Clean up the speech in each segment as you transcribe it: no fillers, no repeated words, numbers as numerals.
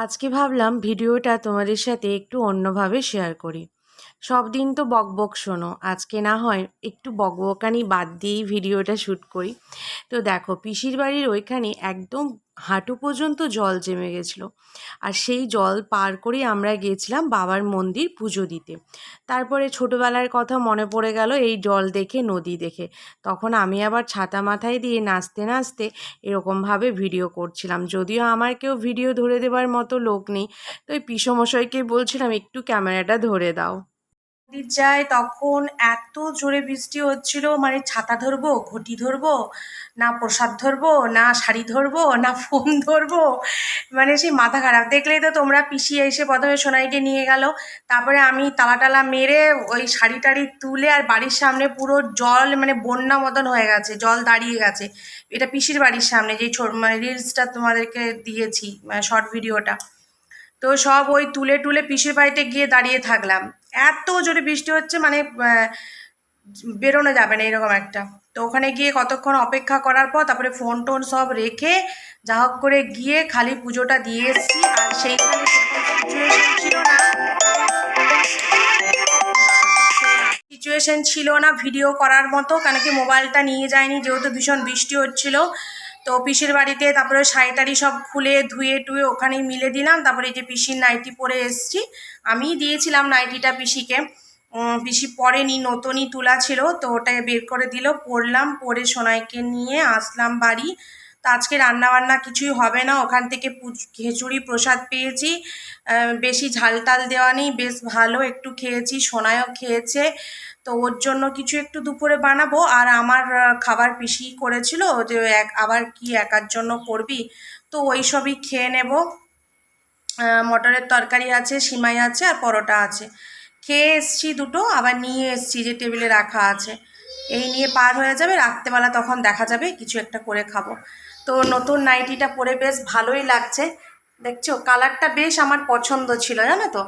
আজকে ভাবলাম ভিডিওটা তোমাদের সাথে একটু অন্যভাবে শেয়ার করি। সব দিন তো বকবক শোনো, আজকে না হয় একটু বকবকানি বাদ দিয়েই ভিডিওটা শ্যুট করি। তো দেখো, পিসির বাড়ির ওইখানে একদম হাঁটু পর্যন্ত জল জমে গেছিলো। আর সেই জল পার করেই আমরা গিয়েছিলাম বাবার মন্দির পুজো দিতে। তারপরে ছোটোবেলার কথা মনে পড়ে গেল এই জল দেখে, নদী দেখে। তখন আমি আবার ছাতা মাথায় দিয়ে নাচতে নাচতে এরকমভাবে ভিডিও করছিলাম। যদিও আমার কেউ ভিডিও ধরে দেবার মতো লোক নেই, তো ওই পিসমশাইকে বলছিলাম একটু ক্যামেরাটা ধরে দাও। নদীর যায় তখন এত জোরে বৃষ্টি হচ্ছিল, মানে ছাতা ধরবো, ঘটি ধরবো, না প্রসাদ ধরবো, না শাড়ি ধরবো, না ফোন ধরবো, মানে সেই মাথা খারাপ। দেখলেই তো তোমরা, পিসি এসে প্রথমে সোনাইকে নিয়ে গেল, তারপরে আমি তালা টালা মেরে ওই শাড়ি টাড়ি তুলে, আর বাড়ির সামনে পুরো জল, মানে বন্যা মতন হয়ে গেছে, জল দাঁড়িয়ে গেছে। এটা পিসির বাড়ির সামনে, যেই মানে রিলসটা তোমাদেরকে দিয়েছি, মানে শর্ট ভিডিওটা। তো সব ওই তুলে টুলে পিসির বাড়িতে গিয়ে দাঁড়িয়ে থাকলাম। এত জোরে বৃষ্টি হচ্ছে, মানে বেরোনো যাবে না এরকম একটা। তো ওখানে গিয়ে কতক্ষণ অপেক্ষা করার পর তারপরে ফোন টোন সব রেখে যা হোক করে গিয়ে খালি পুজোটা দিয়ে এসেছি। আর সেইখানে সিচুয়েশন ছিল না ভিডিও করার মতো, কেন কি মোবাইলটা নিয়ে যায়নি, যেহেতু ভীষণ বৃষ্টি হচ্ছিল। তো পিসির বাড়িতে তারপরে শাড়ি টাড়ি সব খুলে ধুয়ে টুয়ে ওখানেই মিলে দিলাম। তারপরে এই যে পিসির নাইটি পরে এসেছি, আমিই দিয়েছিলাম নাইটিটা পিসিকে। পিসি পরেনি, নতুনই তোলা ছিল, তো ওটাই বের করে দিল, পরলাম, পরে সোনাইকে নিয়ে আসলাম বাড়ি। তো আজকে রান্নাবান্না কিছুই হবে না, ওখান থেকে খিচুড়ি প্রসাদ পেয়েছি, বেশি ঝাল টাল দেওয়া নেই, বেশ ভালো, একটু খেয়েছি, সোনাইও খেয়েছে। তো ওর জন্য কিছু একটু দুপুরে বানাবো। আর আমার খাবার পিসি করেছিল, যে আবার কি একার জন্য করবি, তো ওই সবই খেয়ে নেব। মটরের তরকারি আছে, সিমাই আছে, আর পরোটা আছে। খেয়ে এসছি দুটো, আবার নিয়ে এসছি যে টেবিলে রাখা আছে। এই নিয়ে পার হয়ে যাবে রাত্রেবেলা, তখন দেখা যাবে কিছু একটা করে খাবো। তো নতুন নাইটিটা পরে বেশ ভালোই লাগছে, দেখছো কালারটা বেশ আমার পছন্দ ছিল, জানো তো।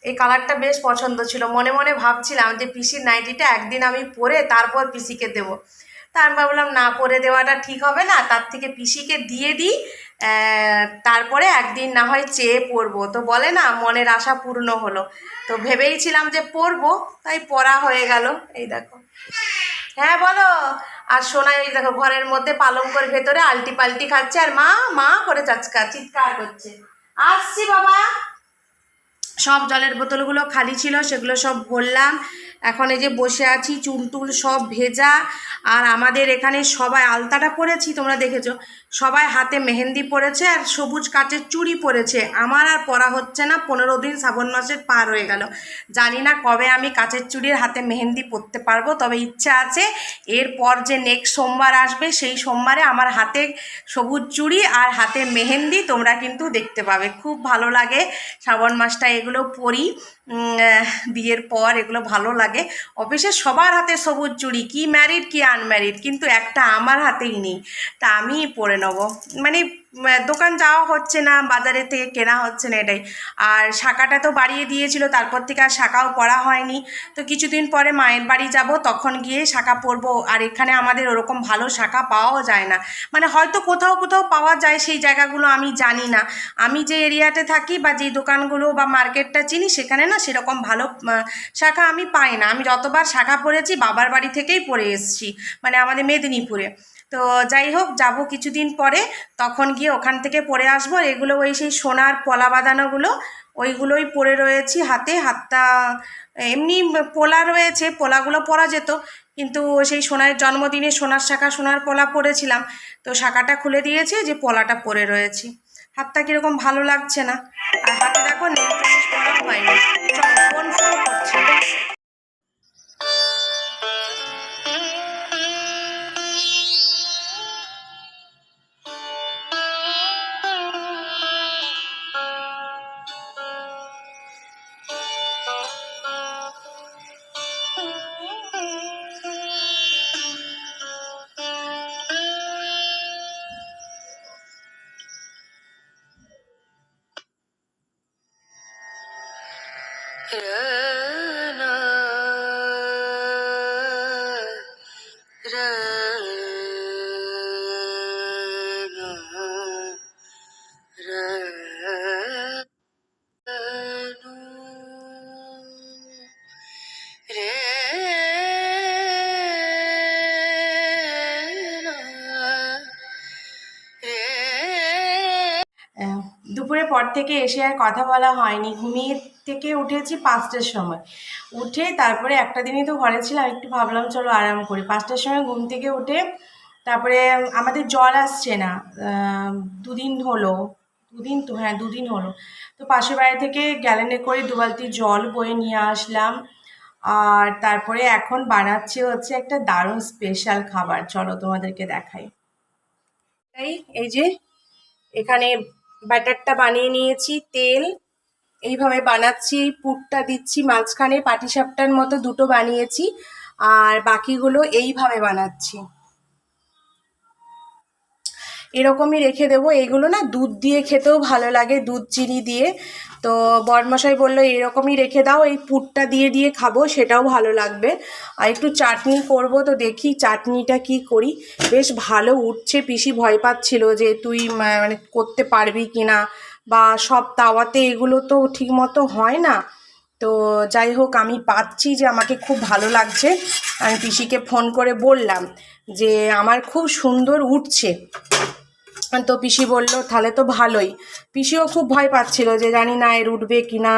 এই কালারটা বেশ পছন্দ ছিল, মনে মনে ভাবছিলাম যে পিসির নাইটিটা একদিন আমি পরে তারপর পিসিকে দেবো। তা আমি ভাবলাম না, পরে দেওয়াটা ঠিক হবে না, তার থেকে পিসিকে দিয়ে দিই, তারপরে একদিন না হয় চেয়ে পরবো। তো বলে না, মনের আশা পূর্ণ হলো। তো ভেবেইছিলাম যে পরবো, তাই পরা হয়ে গেল। এই দেখো, হ্যাঁ বলো। আর সোনাই এই দেখো ঘরের মধ্যে পালঙ্কর ভেতরে আলটি পাল্টি খাচ্ছে, আর মা মা করে চিৎকার করছে। আসছি বাবা। সব জলের বোতলগুলো খালি ছিল, সেগুলো সব ভরলাম। এখন এই যে বসে আছি, চুল টুল সব ভেজা। আর আমাদের এখানে সবাই আলতাটা পরেছি, তোমরা দেখেছো, সবাই হাতে মেহেন্দি পরেছে আর সবুজ কাচের চুড়ি পরেছে। আমার আর পরা হচ্ছে না, 15 দিন শ্রাবণ মাসের পার হয়ে গেল। জানি না কবে আমি কাচের চুড়ির হাতে মেহেন্দি পরতে পারবো, তবে ইচ্ছা আছে এরপর যে নেক্সট সোমবার আসবে সেই সোমবারে আমার হাতে সবুজ চুড়ি আর হাতে মেহেন্দি তোমরা কিন্তু দেখতে পাবে। খুব ভালো লাগে শ্রাবণ মাসটা এগুলো পরি, বিয়ের পর এগুলো ভালো লাগে। অফিসে সবার হাতে সবুজ চুড়ি, কি ম্যারিড কি আনম্যারিড, কিন্তু একটা আমার হাতেই নেই, তা আমিই পরে নেবো। মানে দোকান যাওয়া হচ্ছে না, বাজারে থেকে কেনা হচ্ছে না, এটাই। আর শাঁখাটা তো বাড়িয়ে দিয়েছিল, তারপর থেকে আর শাঁখাও পরা হয়নি। তো কিছুদিন পরে মায়ের বাড়ি যাব, তখন গিয়ে শাঁখা পরবো। আর এখানে আমাদের ওরকম ভালো শাঁখা পাওয়াও যায় না, মানে হয়তো কোথাও কোথাও পাওয়া যায়, সেই জায়গাগুলো আমি জানি না। আমি যে এরিয়াতে থাকি বা যে দোকানগুলো বা মার্কেটটা চিনি, সেখানে না সেরকম ভালো শাঁখা আমি পাই না। আমি যতবার শাঁখা পরেছি বাবার বাড়ি থেকেই পরে এসেছি, মানে আমাদের মেদিনীপুরে। তো যাই হোক, যাব কিছুদিন পরে, তখন গিয়ে ওখান থেকে পরে আসবো। এগুলো ওই সেই সোনার পলা বাঁধানোগুলো, ওইগুলোই পরে রয়েছি হাতে। হাতটা এমনি পোলা রয়েছে, পোলাগুলো পরা যেত, কিন্তু সেই সোনার জন্মদিনে সোনার শাঁখা সোনার পলা পরেছিলাম, তো শাঁখাটা খুলে দিয়েছে, যে পলাটা পরে রয়েছি। হাতটা কীরকম ভালো লাগছে না। আর হাতে দেখো নেল পলিশ পরাও হয়নি। চলো, ফোন ফোন করছে। Rana, Rana, Rana. পর থেকে এসে আর কথা বলা হয়নি। ঘুমিয়ে থেকে উঠেছি 5টার সময়, উঠে তারপরে একটা দিনই তো ঘরে ছিলাম, একটু ভাবলাম চলো আরাম করি। 5টার সময় ঘুম থেকে উঠে তারপরে আমাদের জল আসছে না, 2 দিন হলো, 2 দিন তো, হ্যাঁ 2 দিন হলো। তো পাশের বাড়ি থেকে গ্যালেনে করে 2 বালতি জল বয়ে নিয়ে আসলাম। আর তারপরে এখন বানাচ্ছি হচ্ছে একটা দারুণ স্পেশাল খাবার, চলো তোমাদেরকে দেখাই। এই যে এখানে ব্যাটারটা বানিয়ে নিয়েছি, তেল এইভাবে বানাচ্ছি, এই পুরটা দিচ্ছি মাঝখানে, পাটিসাপটার মতো দুটো বানিয়েছি, আর বাকিগুলো এইভাবে বানাচ্ছি। এরকমই রেখে দেবো। এইগুলো না দুধ দিয়ে খেতেও ভালো লাগে, দুধ চিনি দিয়ে। তো বরমশাই বললো এরকমই রেখে দাও, এই পুরটা দিয়ে দিয়ে খাবো, সেটাও ভালো লাগবে। আর একটু চাটনি করব, তো দেখি চাটনিটা কি করি। বেশ ভালো উঠছে, পিসি ভয় পাচ্ছিল যে তুই মানে করতে পারবি কি না, বা সব তাওয়াতে এগুলো তো ঠিক মতো হয় না। তো যাই হোক, আমি পাচ্ছি যে আমাকে খুব ভালো লাগছে। আমি পিসিকে ফোন করে বললাম যে আমার খুব সুন্দর উঠছে। তো পিসি বলল তাহলে তো ভালোই। পিসিও খুব ভয় পাচ্ছিল যে জানি না এর উঠবে কি না,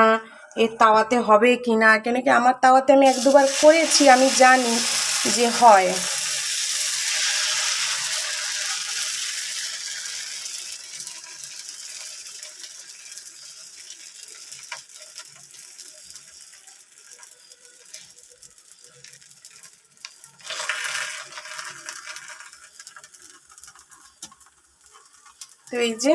এর তাওয়াতে হবে কি না, কেন কি আমার তাওয়াতে আমি 1-2বার করেছি, আমি জানি যে হয়। তো এই যে